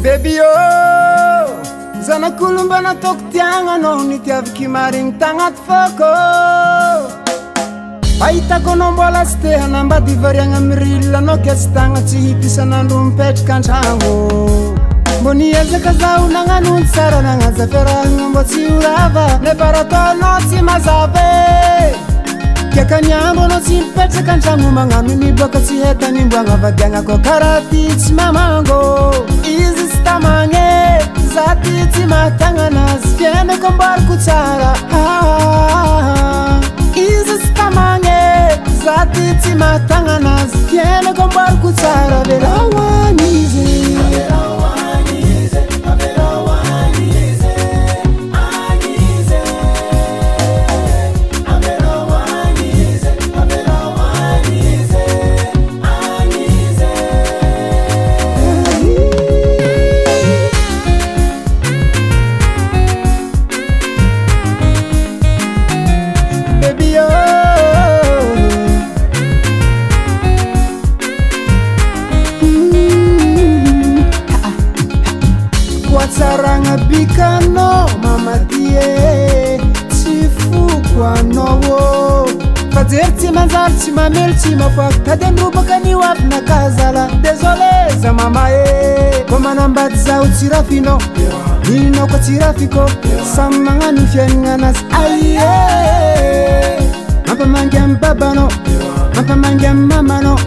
Baby oh, zanak'olo mba nataoko tiagnanao nitiavaky marigny tagnaty fako fahitako anao mbola tsy te hanambady ivariagna amirilina anao ka tsy tagna tsy hipisan'andro mipetraka an-tragno mbo niezaka zaho nagnanony tsara nagnaja fiarahagna mbo tsy horava nefa raha ataonao tsy mazava kiaka niambo anao tsy mipetraka an-tragno magnano miboaka tsy hetanimboagna vadiagnako karaha ty tsy mamango izy sy tamagny za ty tsy mahatagna anazy fiainako ambariko tsara izy sy tamagny za ty tsy mahatagna anazy fiainako ambariko tsara verahoany izy tsaragna bikano mamadie tsy foko anao fa jery tsy manjary tsy mamelo tsy mafaky tady androbaka nioavina kazala désolé za mama ko manambady zaho tsy rafinao ninao ko tsy rafiko samy magnano fiaignana anazy aie mampamangy amy babanao mampamangy amy mamanao